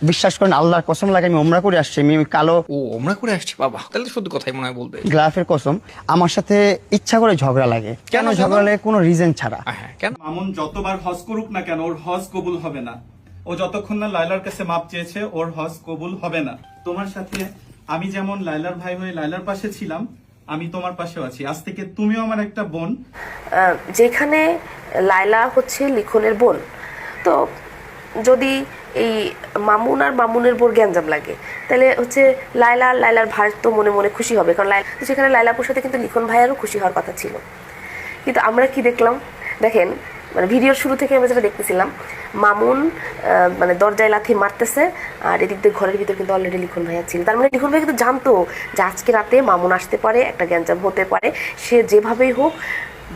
বিশ্বাস করেন আল্লাহর কসম লাগে আমি ওমরা করে আসছি, আমি কালো ও ওমরা করে আসছে, বাবা তাহলে তো সত্যি কথাই মনে হয় বলবে। গ্লাফের কসম, আমার সাথে ইচ্ছা করে ঝগড়া লাগে। কেন কেন? ঝগড়া লাগে? কোনো রিজন ছাড়া। হ্যাঁ কেন? মামুন যতবার হজ করুক না কেন ওর হজ কবুল হবে না। ও যতক্ষণ না লাইলার কাছে মাপ চেয়েছে ওর হজ কবুল হবে না। তোমার সাথে আমি যেমন লাইলার ভাই হয়ে লাইলার পাশে ছিলাম, আমি তোমার পাশেও আছি। আজ থেকে তুমিও আমার একটা বোন। যেখানে লায়লা হচ্ছে লিখনের বোন, তো যদি এই মামুন আর মামুনের বোর গ্যাঞ্জাম লাগে তাহলে হচ্ছে লায়লার ভাই তো মনে মনে খুশি হবে, কারণ সেখানে লায়লাপুর সাথে কিন্তু লিখন ভাইয়ারও খুশি হওয়ার কথা ছিল। কিন্তু আমরা কি দেখলাম দেখেন, মানে ভিডিওর শুরু থেকে আমরা যেটা দেখতেছিলাম, মামুন মানে দরজায় লাথি মারতেছে, আর এদিক দিয়ে ঘরের ভিতর কিন্তু অলরেডি লিখন ভাইয়া ছিল। তার মানে লিখন ভাই কিন্তু জানতো যে আজকে রাতে মামুন আসতে পারে, একটা গ্যাঞ্জাম হতে পারে, সে যেভাবেই হোক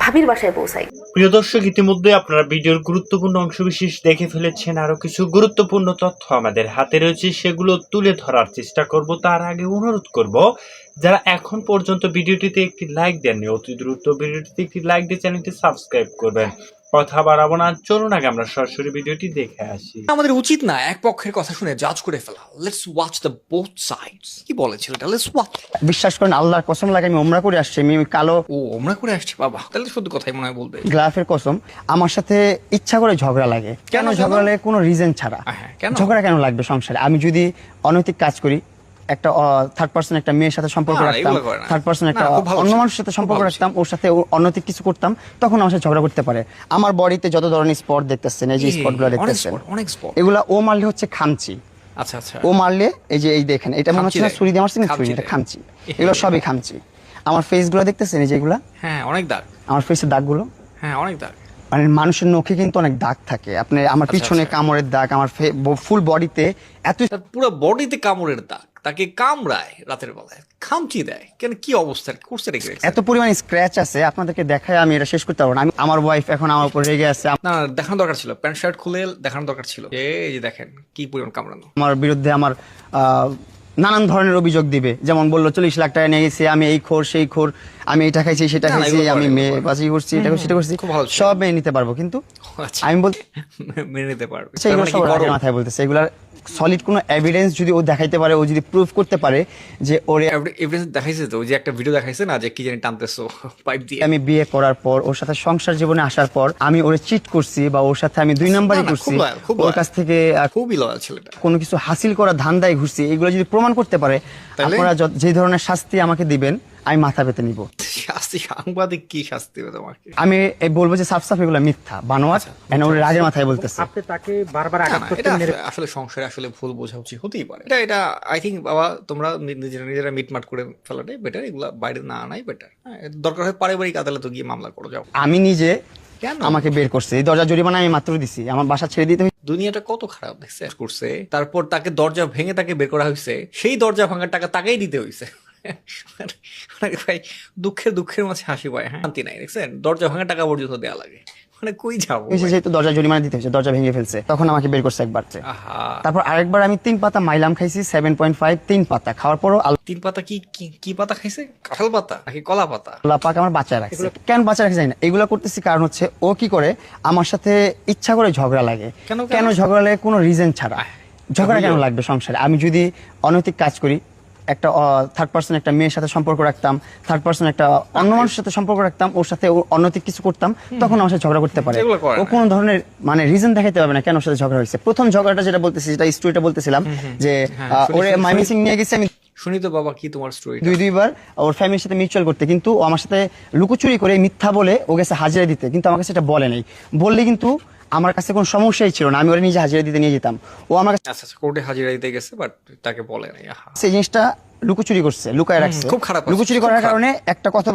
ভাবির বাসায় পৌঁছাই। প্রিয় দর্শক, ইতিমধ্যে আপনারা ভিডিওর গুরুত্বপূর্ণ অংশবিশেষ দেখে ফেলেছেন। আরো কিছু গুরুত্বপূর্ণ তথ্য আমাদের হাতে রয়েছে, সেগুলো তুলে ধরার চেষ্টা করব। তার আগে অনুরোধ করব, যারা এখন পর্যন্ত ভিডিওটিতে একটি লাইক দেননি, অতি দ্রুত ভিডিওটিতে একটি লাইক দিয়ে চ্যানেলটি সাবস্ক্রাইব করবেন। কথা বাড়াবো না, চলুন আগে আমরা সরাসরি ভিডিওটি দেখে আসি। আমাদের উচিত না এক পক্ষের কথা শুনে জাজ করে ফেলা। Let's watch the both sides. কি বলে ছেলেটা? Let's watch. বিশ্বাস করেন আল্লাহর কসম লাগে আমি ওমরা করে আসছি, আমি কালো ও ওমরা করে আসছে, বাবা তাহলে তো সত্যি কথাই মনে হয় বলবে। গ্লাফের কসম, আমার সাথে ইচ্ছা করে ঝগড়া লাগে। কেন কেন? ঝগড়া লাগে? কোনো রিজন ছাড়া। হ্যাঁ কেন? ঝগড়া কেন লাগবে সংসারে? আমি যদি অনৈতিক কাজ করি, একটা থার্ড পার্সন একটা মেয়ের সাথে সম্পর্ক না, রাখতাম, এগুলো করে না। থার্ড পার্সন একটা না, খুব ভালো অন্য ছিল। মানুষের সাথে খুব সম্পর্ক ভালো রাখতাম, ওর সাথে অনৈতিক কিছু করতাম, তখন আমার সাথে ঝগড়া করতে পারে। আমার বডিতে যত ধরনের স্পট দেখতেছেন, এই যে স্পটগুলো দেখতেছেন, অনেক স্পট। এগুলা ও মারলে হচ্ছে খামচি। আচ্ছা আচ্ছা। ও মারলে এই যে এই দেখেন, এটা মনে হচ্ছে না খামচি ছুরি দিয়ে মারছে, কিন্তু খামচি ছুরি, এটা দেয়। খামচি। এগুলো সবই খামচি। আমার ফেস গুলো দেখতেছেন, এই যে এগুলা হ্যাঁ অনেক দাগ। আমার ফেসের দাগগুলো, হ্যাঁ অনেক দাগ। মানে মানুষের নখে কিন্তু অনেক দাগ থাকে। আপনি আমার পিছনে আচ্ছা। কামড়ের দাগ, আমার ফুল বডিতে এত তার পুরো বডিতে কামড়ের দাগ, তাকে কামড়ায় রাতের বেলায়, খামচি দেয় কেন? কি অবস্থা করছে রেখে? এত পরিমাণ স্ক্র্যাচ আছে, আপনাদেরকে দেখায় আমি এটা শেষ করতে পারবো না। আমার ওয়াইফ এখন আমার উপর রেগে আছে, না দেখানো দরকার ছিল, প্যান্ট শার্ট খুলে দেখানো দরকার ছিল। এই যে দেখেন কি পরিমাণ কামড়ানো। আমার বিরুদ্ধে আমার নানান ধরনের অভিযোগ দিবে। যেমন বললো 40 লাখ টাকা নিয়ে গেছি, আমি এই খোর সেই খোর, আমি এটা খাইছি সেটা না, খাইছি, এগুলো আমি করে, মেয়ে এগুলো করে। বাজি করছি, এটা করছি সেটা করছি, খুব ভালো ছিল। সব মেনে নিতে পারবো। কিন্তু আচ্ছা আমি বলছি মেনে নিতে পারবে। সেগুলো তার মানে সব কি রাগের গরম? মাথায় বলতেছে। এগুলার সলিড কোনো এভিডেন্স যদি ও দেখাইতে পারে, ও যদি প্রুফ করতে পারে যে ওরে এভিডেন্স দেখাইছে তো, ওই যে একটা ভিডিও দেখাইছে না, যে কি জানি টানতেছো পাইপ দিয়ে। আমি বিয়ে করার পর, ওর সাথে সংসার জীবনে আসার পর আমি ওরে চিট করছি, বা ওর সাথে আমি 2 নাম্বারই না, করছি, খুব loyal, খুব ওর loyal। কাছ থেকে খুবই লয়াল ছেলেটা। কোনো কিছু হাসিল করা ধান্দায় ঘুরছি, এগুলো যদি প্রমাণ করতে পারে, তাহলে? আপনারা যে ধরনের শাস্তি আমাকে দিবেন আমি মাথা পেতে নিব। শাস্তি? সাংবাদিক কি শাস্তি হবে তোমাকে? আমি এই বলবো যে সাফ সাফ এগুলো মিথ্যা বানোয়াট, ওর রাগের মাথায় বলতেছে। আপনি তাকে বারবার না, আঘাত না, করতে এটা আসলে সংসারে আসলে ভুল বোঝাবুঝি হতেই পারে। এটা আই থিঙ্ক বাবা, তোমরা নিজেরা মিটমাট করে ফেলাটাই বেটার, এগুলা বাইরে না আনাই বেটার। হ্যাঁ, দরকার হয় পারিবারিক আদালতে গিয়ে মামলা করো, যাও। আমি নিজে কেন? আমাকে বের করছে, এই দরজা জরিমানা আমি মাত্র দিছি, আমার বাসা ছেড়ে দিতে হয়েছে। দুনিয়াটা কত খারাপ দেখছে করছে, তারপর তাকে দরজা ভেঙে তাকে বের করা হয়েছে, সেই দরজা ভাঙার টাকা তাকেই দিতে হয়েছে। মানে ভাই, দুঃখের মাঝে হাসি পায়। হ্যাঁ, শান্তি নাই দেখছেন, দরজা ভাঙার টাকা পর্যন্ত দেওয়া লাগে। মানে কই যাবো ভাই? যেহেতু দরজা জরিমানা দিতে হয়েছে, দরজা ভেঙে ফেলছে, তখন আমাকে বের করছে একবার। আহা, তারপর আরেকবার আমি 3 পাতা মাইলাম খাইছি, 7.5 3 পাতা খাওয়ার পরও 3 পাতা কি পাতা খাইছে? কাঁঠাল পাতা নাকি কলা পাতা? আল্লাহ পাক আমার বাঁচায় রাখছে। কেন বাঁচায় রাখছে জানি না, এগুলো করতেছি কারণ হচ্ছে ও কি করে আমার সাথে ইচ্ছা করে ঝগড়া লাগে। কেন? কেন ঝগড়া লাগে? কোনো রিজন ছাড়া। ঝগড়া কেন হইলো? লাগবে সংসারে? আমি যদি অনৈতিক কাজ করি, একটা থার্ড পার্সন একটা মেয়ের সাথে সম্পর্ক রাখতাম, থার্ড পার্সন একটা অন্য মানুষের সাথে সম্পর্ক রাখতাম, ওর সাথে অনৈতিক কিছু করতাম, তখন আমার সাথে ঝগড়া করতে পারে। এগুলো করে ও না। কোনো ধরনের মানে রিজন দেখাইতে পারবে না কেন ওর সাথে ঝগড়া হয়েছে। প্রথম ঝগড়াটা যেটা বলতেছি, যেটা স্টোরিটা বলতেছিলাম, যে ওরে মাইমিসিং নিয়ে গেছে, আমি শুনি তো বাবা, কি তোমার স্টোরি? 2বার ওর ফ্যামিলির সাথে মিউচুয়াল করতে, কিন্তু ও আমার সাথে লুকোচুরি করে মিথ্যা বলে ও গেছে হাজিরা দিতে, কিন্তু আমার কাছে এটা বলে নাই। বললে কিন্তু আমার কাছে কোনো সমস্যাই ছিল না, আমি ওরা নিজে হাজিরা দিতে নিয়ে যেতাম। ও আমার কাছে আচ্ছা আচ্ছা, কোর্টে হাজিরা দিতে গেছে, বাট তাকে বলে নাই। আহা, সেই জিনিসটা লুকোচুরি করছে, লুকায় রাখছে। খুব খারাপ, লুকোচুরি খুব করার খারাপ। কারণে একটা কথায়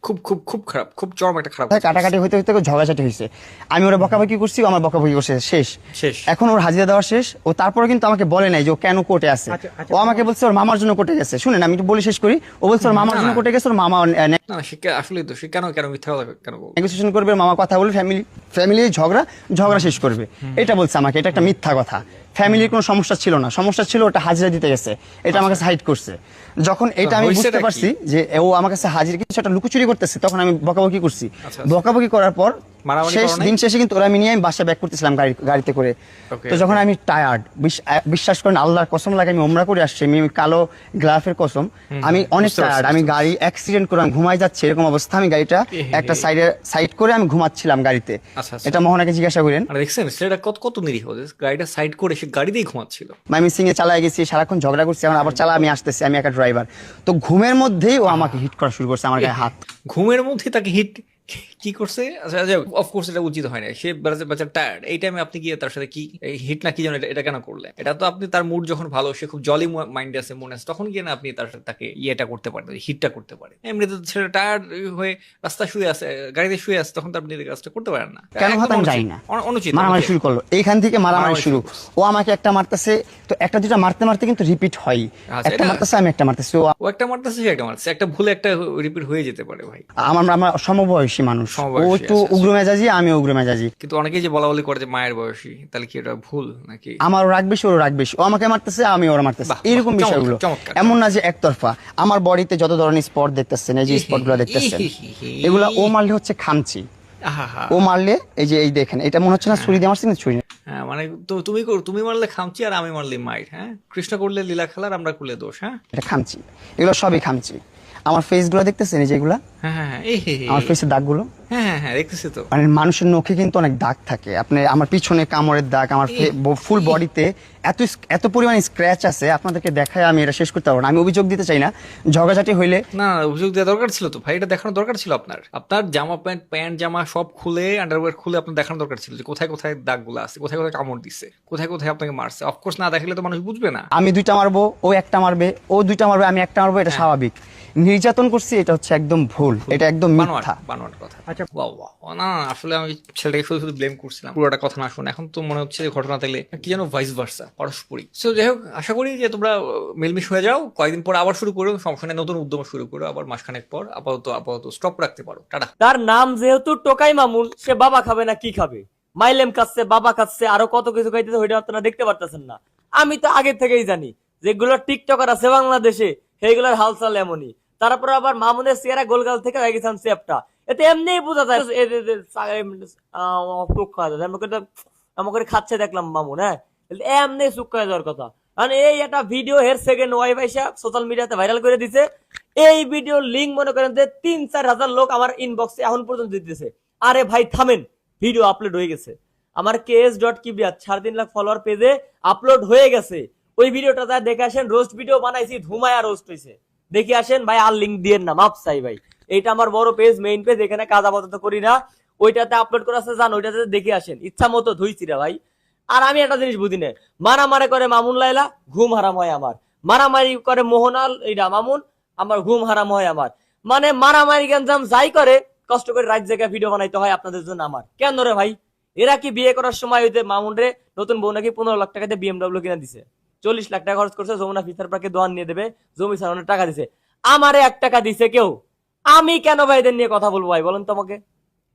খুব খারাপ, খুব চরম একটা খারাপ। কাটাকাটি হইতে হইতে ঝগড়াঝাটি হয়েছে। আমি ওরা বকাবকি করছি, ও আমার বকাবকি করছে, শেষ। শেষ। এখন ওর হাজিরা দেওয়া শেষ। ও তারপরে কিন্তু আমাকে বলে নাই যে ও কেন কোর্টে আছে। ও আমাকে বলছে ওর মামার জন্য কোর্টে গেছে। শুনেন, আমি একটু বলে শেষ করি। ও বলছে ওর মামার জন্য কোর্টে গেছে, ওর মামা না না, সে আসলে তো সে কেন মিথ্যা কথা কেন বলবো? নেগোসিয়েশন করবে, মামা কথা বলে ফ্যামিলি ঝগড়া শেষ করবে, এটা বলছে আমাকে। এটা একটা মিথ্যা কথা। ফ্যামিলির কোনো সমস্যা ছিল না, সমস্যা ছিল ওটা হাজিরা দিতে গেছে, এটা আমার কাছে হাইড করছে। যখন এটা আমি বুঝতে হয়েছেটা পারছি যে ও আমার কাছে হাজির কিছু একটা লুকোচুরি করতেছে, তখন আমি বকাবকি করছি। আচ্ছা। বকাবকি করার পর মারামারি শেষ করো নাই? দিন শেষে কিন্তু ওরা আমি নিয়ে আমি বাসায় ব্যাক করতেছিলাম গাড়িতে করে। Okay, তো যখন আমি টায়ার্ড, বিশ্বাস করেন আল্লাহর কসম লাগে আমি ওমরা করে আসছি, আমি কালো গ্লাফের কসম, আমি অনেক বুঝতে পারছি, টায়ার্ড, আমি গাড়ি অ্যাক্সিডেন্ট করে আমি ঘুমাই যাচ্ছে এরকম অবস্থা, আমি গাড়িটা একটা সাইড করে আমি ঘুমাচ্ছিলাম গাড়িতে। আচ্ছা, আচ্ছা। এটা মোহনাকে জিজ্ঞাসা করেন। মানে দেখছেন ছেলেটা কত কত নিরীহ, গাড়িটা সাইড করে সে গাড়িতেই ঘুমাচ্ছিল। ময়মনসিং এ চালায় গেছি, সারাক্ষণ ঝগড়া করছি, এখন আবার চালা আমি আসতেছি, আমি একটা ড্রাইভার। তো ঘুমের মধ্যেই ও আমাকে হিট করা শুরু করছে, আমার গায়ে হাত। ঘুমের মধ্যে তাকে হিট কি করছে? আচ্ছা অফকোর্স এটা উচিত হয় না, সে বাচ্চা টায়ার্ড, এই টাইমে আপনি গিয়ে তার সাথে কি হিট না কি যেন এটা কেন করলেন? এটা তো আপনি তার মুড যখন ভালো, সে খুব জলি মাইন্ডে আছে, মনে আছে, তখন গিয়ে না আপনি তার সাথে তাকে ইয়েটা করতে পারেন, হিটটা করতে পারে। এমনিতে ছেলে টায়ার্ড হয়ে রাস্তা শুয়ে আছে, গাড়িতে শুয়ে আছে, তখন তো আপনি এই কাজটা করতে পারেন না। কেন একদম হতো আমি জানি না, অনুচিত। মারামারি শুরু করলো, এইখান থেকে মারামারি মারামারি শুরু। শুরু করছে। ও আমাকে একটা মারতেছে, তো একটা দুটা মারতে মারতে কিন্তু রিপিট হয়, আচ্ছা, একটা এটা- মারতেছে আমি একটা মারতেছি। ও ও একটা মারতেছে, সে একটা মারতেছে, একটা ভুলে একটা রিপিট হয়ে যেতে পারে ভাই। আমার আমার সমবয়সী মানুষ, ও সমবয়সী, একটু আচ্ছা, উগ্র মেজাজি, আমি উগ্র মেজাজি। কিন্তু অনেকেই যে বলা বলি করে যে মায়ের বয়সী, তাহলে কি এটা ভুল নাকি? আমার রাগ বেশি, ওর রাগ বেশি, ও আমাকে মারতেছে, আমি ওরা মারতেছি, বাহ, এরকম চমৎকার, বিষয়গুলো। চমৎকার। এমন না যে একতরফা। আমার বডিতে যত ধরনের স্পট দেখতেছেন, এই যে স্পট গুলো দেখতেছেন, এগুলা ও মারলে হচ্ছে খামচি। আহা, ও মারলে এই যে এই দেখেন, এটা মনে হচ্ছে না ছুরি দিয়ে মারছি, না ছুরি না। হ্যাঁ মানে তো তুমি মারলে খামচি আর আমি মারলে মাইর। হ্যাঁ, কৃষ্ণ করলে লীলা খেলার, আমরা করলে দোষ। হ্যাঁ এটা খামচি, এগুলো সবই খামচি। আমার ফেস গুলো দেখতেছেন, এই যেগুলা হ্যাঁ হ্যাঁ, এই হে হে, আমার ফেসের দাগগুলো, হ্যাঁ হ্যাঁ হ্যাঁ, দেখতেছি তো। মানে মানুষের নখে কিন্তু অনেক দাগ থাকে। আপনি আমার পিছনে কামড়ের দাগ, আমার ফুল বডিতে এত পরিমাণ স্ক্র্যাচ আছে, আপনাদেরকে দেখায় আমি এটা শেষ করতে পারবো না। আমি অভিযোগ দিতে চাই না, ঝগড়াঝাটি হইলে না না, অভিযোগ দেওয়া দরকার ছিল তো ভাই, এটা দেখানোর দরকার ছিল আপনার জামা প্যান্ট জামা সব খুলে, আন্ডারওয়্যার খুলে আপনার দেখানোর দরকার ছিল যে কোথায় কোথায় দাগগুলো আছে, কোথায় কোথায় কামড় দিচ্ছে, কোথায় কোথায় আপনাকে মারছে। অফকোর্স না দেখালে তো মানুষ বুঝবে না। আমি দুইটা মারবো, ও একটা মারবে, ও দুইটা মারবে, আমি একটা মারবো, এটা স্বাভাবিক। নির্যাতন করছি, এটা হচ্ছে একদম ভুল, এটা একদম মিথ্যা। বানোয়াট কথা। আচ্ছা বাহ বাহ, না আসলে আমি ছেলেটাকে শুধু শুধু ব্লেম করছিলাম, পুরোটা কথা না শুনে। এখন তো মনে হচ্ছে যে ঘটনা থাকলে কি যেন ভাইস ভার্সা, পারস্পরিক। সো যাই হোক, আশা করি যে তোমরা মিলমিশ হয়ে যাও, কয়েকদিন পর আবার শুরু করো, সমস্যা নেই, নতুন উদ্যম শুরু করো, আবার মাসখানেক পর আপাতত স্টপ রাখতে পারো। টাটা। তার নাম যেহেতু টোকাই মামুন, সে বাবা খাবে না কি খাবে? মাইলেম খাচ্ছে, বাবা খাচ্ছে, আরো কত কিছু খাইতেছে, ওইটা আপনারা দেখতে পারতেছেন না। আমি তো আগে থেকেই জানি যেগুলো টিকটকার আছে বাংলাদেশে, সেইগুলোর হালচাল এমনই। তারপর আবার মামুনের চেহারা গোলগাল থেকে হয়ে গেছেন সেপটা, এতে এমনি বোঝা যায় আমাকে খাচ্ছে দেখলাম মামুন। হ্যাঁ, এমনি চুপ করে যাওয়ার কথা। কারণ এই একটা ভিডিও হের সেকেন্ড ওয়াইফ আইসা সোশ্যাল মিডিয়াতে ভাইরাল করে দিছে। এই ভিডিও লিঙ্ক মনে করেন যে 3-4 হাজার লোক আমার ইনবক্সে এখন পর্যন্ত দিতেছে। আরে ভাই থামেন, ভিডিও আপলোড হয়ে গেছে আমার ks.kibriat 3.5 লাখ ফলোয়ার পেজে আপলোড হয়ে গেছে। ওই ভিডিওটা যা দেখে আসেন, রোস্ট ভিডিও বানাইছি, ধুমায়া রোস্ট হয়েছে, দেখে আসেন ভাই। আর লিঙ্ক দিয়েন না, মাপ চাই ভাই। এইটা আমার বড় পেজ, মেইন পেজ, এখানে কাজ আপাতত করি না। ওইটাতে আপলোড করা আছে, জান, ওইটাতে দেখে আসেন, ইচ্ছা মতো ধুইছি রে ভাই। আর আমি একটা জিনিস বুঝি না, মারামারি করে মামুন লাইলা, ঘুম হারাম হয় আমার। মারামারি করে মোহনাল এইটা মামুন, আমার ঘুম হারাম হয় আমার। মানে মারামারি গঞ্জাম যাই করে, কষ্ট করে রাত জায়গায় ভিডিও বানাইতে হয় আপনাদের জন্য আমার। কেন রে ভাই? এরা কি বিয়ে করার সময় হইতে মামুন রে নতুন বউ নাকি 15 লাখ টাকাতে BMW কিনা দিছে, 40 লাখ টাকা খরচ করছে, যমুনা ফিচার পার্কে দোয়ান নিয়ে দেবে, জমি ছাড়ানোর টাকা দিছে। আমারে 1 টাকা দিছে কেউ? আমি কেন ভাই এদের নিয়ে কথা বলবো ভাই, বলেন তো আমাকে?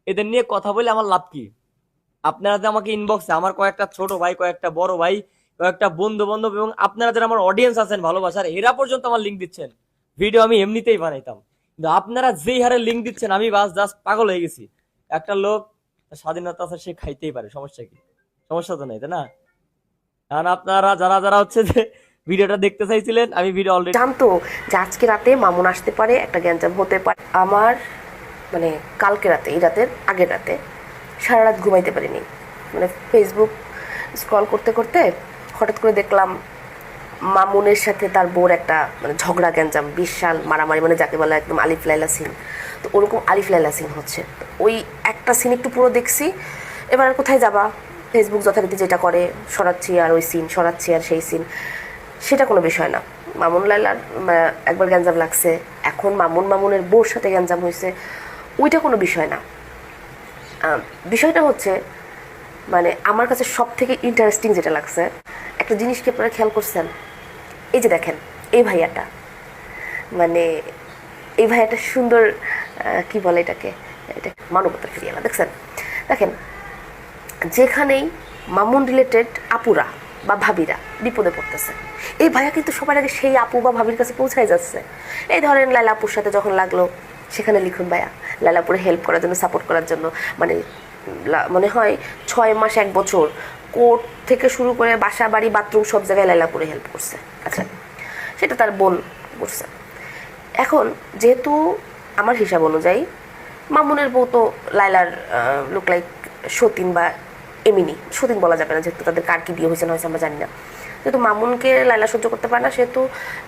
এদের নিয়ে কথা বলে আমার লাভ কি? আপনারা যে আমাকে ইনবক্সে আমার কয়েকটা ছোট ভাই, কয়েকটা বড় ভাই, কয়েকটা বন্ধু বান্ধব এবং আপনারা যারা আমার অডিয়েন্স আছেন ভালোবাসার, এরা পর্যন্ত আমার লিঙ্ক দিচ্ছেন। ভিডিও আমি এমনিতেই বানাইতাম, কিন্তু আপনারা যেই হারে লিঙ্ক দিচ্ছেন আমি বাস জাস্ট পাগল হয়ে গেছি। একটা লোক স্বাধীনতা আছে, সে খাইতেই পারে, সমস্যা কি? সমস্যা তো নেই, তাই না? কারণ আপনারা যারা হচ্ছে যে ভিডিওটা দেখতে চাইছিলেন, আমি ভিডিও অলরেডি জানতো যে আজকে রাতে মামুন আসতে পারে, একটা গ্যাঞ্জাম হতে পারে। আমার মানে কালকে রাতে, এই রাতের আগের রাতে সারা রাত ঘুমাইতে পারিনি। মানে ফেসবুক স্ক্রল করতে করতে হঠাৎ করে দেখলাম মামুনের সাথে তার বোর একটা মানে ঝগড়া গ্যাঞ্জাম, বিশাল মারামারি, মানে যাকে বলে একদম আলিফ লাইলা সিন। তো ওরকম আলিফ লাইলা সিন হচ্ছে, ওই একটা সিন একটু পুরো দেখছি। এবার আর কোথায় যাবা, ফেসবুক যথারীতি যেটা করে, সরাচ্ছি আর ওই সিন, সরাচ্ছি আর সেই সিন, সেটা কোনো বিষয় না। মামুন লাইলার একবার গ্যাঞ্জাম লাগছে, এখন মামুনের বোর সাথে গ্যাঞ্জাম হয়েছে, ওইটা কোনো বিষয় না। বিষয়টা হচ্ছে মানে আমার কাছে সব থেকে ইন্টারেস্টিং যেটা লাগছে, একটা জিনিস কি আপনারা খেয়াল করছেন? এই যে দেখেন, এই ভাইয়াটা, মানে এই ভাইয়াটা সুন্দর, কি বলে এটাকে, এটা মানবতার ফিরিয়ে আনা, দেখছেন? দেখেন, যেখানেই মামুন রিলেটেড আপুরা বা ভাবিরা বিপদে পড়তেছে, এই ভাইয়া কিন্তু সবার আগে সেই আপু বা ভাবির কাছে পৌঁছাই যাচ্ছে। এই ধরেন লাইলা আপুর সাথে যখন লাগলো, সেখানে লিখুন ভাইয়া লাইলা আপুরে হেল্প করার জন্য, সাপোর্ট করার জন্য, মানে মনে হয় 6 মাস 1 বছর কোর্ট থেকে শুরু করে বাসা বাড়ি বাথরুম সব জায়গায় লাইলা আপুরে হেল্প করছে। আচ্ছা, সেটা তার বোন করছে। এখন যেহেতু আমার হিসাব অনুযায়ী মামুনের বউ তো লাইলার লুক লাইক সতীন বা এমিনি, সতীন বলা যাবে না যেহেতু তাদের কার কি বিয়ে হয়েছে না হয়েছে আমরা জানি না। যেহেতু মামুনকে লাইলা সহ্য করতে পারে না, সেহেতু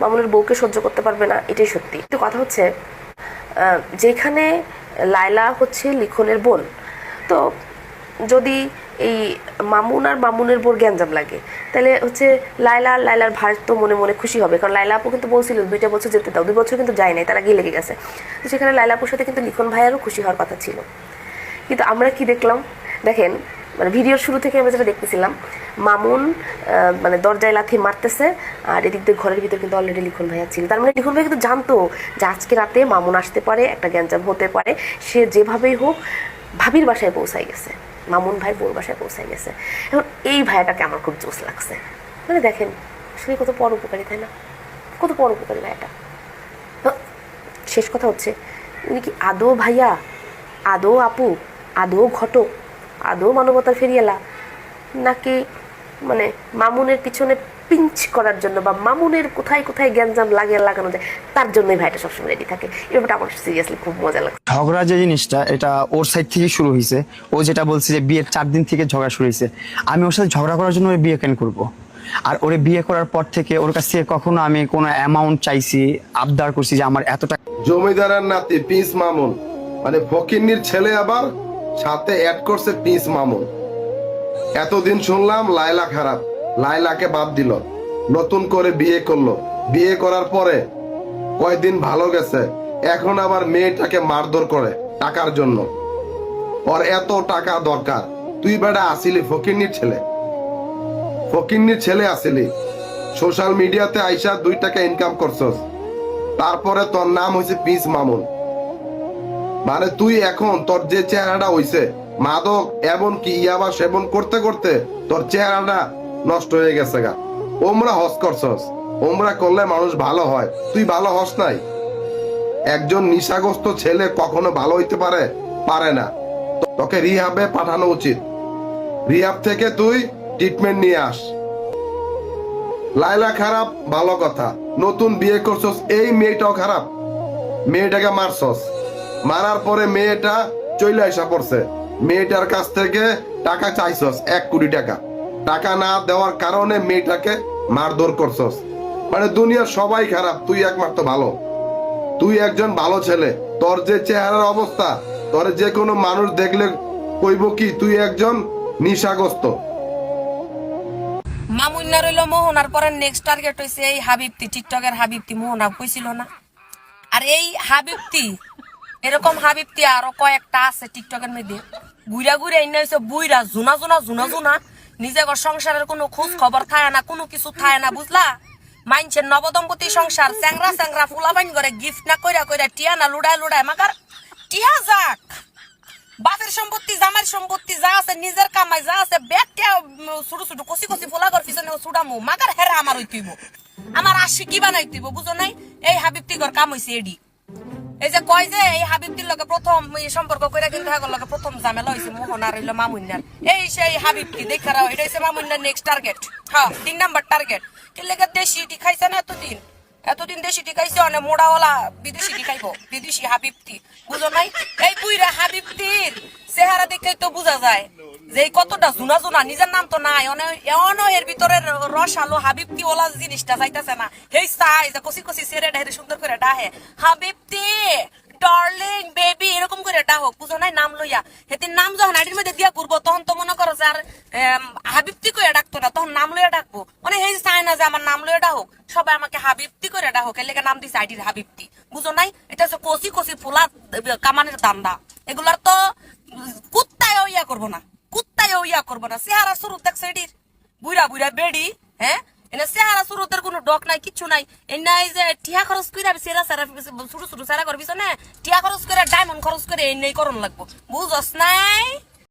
মামুনের বউকে সহ্য করতে পারবে না, এটাই সত্যি। কিন্তু কথা হচ্ছে যেখানে লাইলা হচ্ছে লিখনের বোন, তো যদি এই মামুন আর মামুনের বোর গ্যাঞ্জাম লাগে, তাহলে হচ্ছে লাইলা আর লাইলার ভাই তো মনে মনে খুশি হবে, কারণ লাইলা আপু কিন্তু বলছিল 2টা বছর যেতে দাও, 2 বছর কিন্তু যায় নাই, তারা গিয়ে লেগে গেছে। তো সেখানে লাইলা আপুর সাথে কিন্তু লিখন ভাইয়ারও খুশি হওয়ার কথা ছিল। কিন্তু আমরা কি দেখলাম দেখেন, মানে ভিডিওর শুরু থেকে আমরা যেটা দেখতেছিলাম, মামুন মানে দরজায় লাথি মারতেছে, আর এদিক দিয়ে ঘরের ভিতর কিন্তু অলরেডি লিখন ভাইয়া ছিল। তার মানে লিখন ভাই কিন্তু জানতো যে আজকে রাতে মামুন আসতে পারে, একটা গ্যাঞ্জাম হতে পারে, সে যেভাবেই হোক ভাবির বাসায় পৌঁছাই গেছে, মামুন ভাই বোর বাসায় পৌঁছাই গেছে। এখন এই ভাইয়াটাকে আমার খুব জোশ লাগছে। মানে দেখেন আসলে কত পরোপকারী, তাই না? কত পরোপকারী ভাইয়াটা। শেষ কথা হচ্ছে, উনি কি আদৌ ভাইয়া, আদৌ আপু, আদৌ ঘটক, আদৌ মানবতার ফেরিয়ালা, নাকি মানে মামুনের পিছনে পিঞ্চ করার জন্য বা মামুনের কোথায় কোথায় গ্যাঞ্জাম লাগানো যায় তার জন্যই ভাইটা সবসময় রেডি থাকে? এই ব্যাপারটা আমার সিরিয়াসলি খুব মজা লাগে। ঝগড়া যে জিনিসটা, এটা ওর সাইড থেকে শুরু হয়েছে। ও যেটা বলছে যে বিয়ের 4 দিন থেকে ঝগড়া শুরু হয়েছে, আমি ওর সাথে ঝগড়া করার জন্য ওর বিয়ে কেন করবো? আর ওরে বিয়ে করার পর থেকে ওর কাছ থেকে কখনো আমি কোনো অ্যামাউন্ট চাইছি, আবদার করছি যে আমার এত টাকা। জমিদারের নাতি পিস মামুন, মানে ফকিন্নির ছেলে, আবার সাথে অ্যাড করছে পিস মামুন। এতদিন শুনলাম লাইলা খারাপ, লাইলাকে বাদ দিল, নতুন করে বিয়ে করলো, বিয়ে করার পরে কয়দিন ভালো গেছে, এখন আবার মেয়েটাকে মারধর করে টাকার জন্য। ওর এত টাকা দরকার, তুই বেটা আসিলি ফকিন্নির ছেলে, ফকিন্নির ছেলে আসিলি, সোশ্যাল মিডিয়াতে আইসা 2 টাকা ইনকাম করছস, তারপরে তোর নাম হয়েছে পিস মামুন। মানে তুই এখন তোর যে চেহারাটা হইছে, মাদক এমন কি ইয়াবা সেবন করতে করতে তোর চেহারাটা নষ্ট হয়ে গেছে গা। ওমরা হস করছস, ওমরা করলে মানুষ ভালো হয়, তুই ভালো হস নাই। একজন নিশাগ্রস্ত ছেলে কখনো ভালো হইতে পারে না। তোকে রিহাবে পাঠানো উচিত, রিহাব থেকে তুই ট্রিটমেন্ট নিয়ে আস। লাইলা খারাপ ভালো কথা, নতুন বিয়ে করছস, এই মেয়েটাও খারাপ, মেয়েটাকে মারছস, মারার পরে মেয়েটা চলে আসা পড়ছে, মেয়েটার কাছ থেকে টাকা চাইছস 1 কোটি টাকা, টাকা না দেওয়ার কারণে মেয়েটাকে মারধর করছস। মানে দুনিয়ার সবাই খারাপ, তুই একমাত্র ভালো। তুই একজন ভালো ছেলে, তোর যে চেহারার অবস্থা, তোর যে কোনো মানুষ দেখলে কইব কি তুই একজন নিশাগ্রস্ত। মামুন্না রইল মোহনার পরে নেক্সট টার্গেট হইছে এই হাবিবতি, টিকটকের হাবিবতি। মোহনা কইছিল না? আর এই হাবিবতি, এরকম হাবিবতি আরো কয়েকটা আছে টিকটকের মধ্যে। ঘুরা ঘুরে এনে হইছে বুইরা জুনা, নিজে সংসারের কোনো খোঁজ খবর থাকে না, কোনো কিছু থাকে না, বুঝলা? মাইনছেন নবদম্পতি সংসার, চ্যাংরা ফুলা বাইন করে গিফট না কইরা টিয়া না লুড়ায় মাগার টিয়া যাক, বাপের সম্পত্তি জামাইর সম্পত্তি যা আছে, নিজের কামাই যা আছে, ব্যাগটা ছোট কষি ফুলা ঘর পিছনে ছুটামু মাগার হেরা আমার হইতেইব, আমার আশি কি বানাইতেইব, বুঝো নাই? এই হাবিবতি ঘর কাম হইছে এডি। এই যে কয় যে এই হাবিবতির লগে প্রথম সম্পর্ক কইরা কিন্তু হাগর লগে প্রথম ঝামেলা হইছে মোহনার হইলো মামুন্নার। এই সেই হাবিবতি দেখা রাও, এটা হইছে মামুন্নার নেক্সট টার্গেট। হ্যাঁ, 3 নাম্বার টার্গেট। কি লেগে দেশি টি খাইছে না এতদিন দেশি টি খাইছে, অনেক মোড়াওয়ালা বিদেশি টি খাইবো, বিদেশি হাবিবতি, বুঝো নাই? এই বুইরা হাবিবতির চেহারা দেখে তো বোঝা যায় যে কতটা জুনা, নিজের নাম তো নাই, এর ভিতরে রস আলো হাবিবতি ওলা জিনিসটা যাইতেছে না। হেই চাই যে কষি সেরে ডাহে সুন্দর করে ডাহে হাবিবতি, ডার্লিং, বেবি এরকম করে ডাহক, বুঝো নাই? নাম লইয়া হেতির নাম যখন আইডির মধ্যে দিয়া ঘুরবো, তখন তো মনে করো যে আর হাবিবতি করে ডাকতো না, তখন নাম লইয়া ডাকবো। মানে হেই চাই না যে আমার নাম লইয়া ডাহক, সবাই আমাকে হাবিবতি করে ডাহক, এর লেগে নাম দিছে আইডির হাবিবতি, বুঝো নাই? এটা হচ্ছে কষি ফুলা কামানের দান্দা। এগুলার তো কুত্তায় ইয়া করবো না, চেহারা শুরু দেখছে এডির, বুইরা বেডি। হ্যাঁ, এনে চেহারা শুরুতের কোনো ডক নাই, কিচ্ছু নাই। এই যে টিয়া খরচ করে ছোট সারা করবি না, টিয়া খরচ করে ডায়মন্ড খরচ করে এই করণ লাগবো, বুঝস নাই?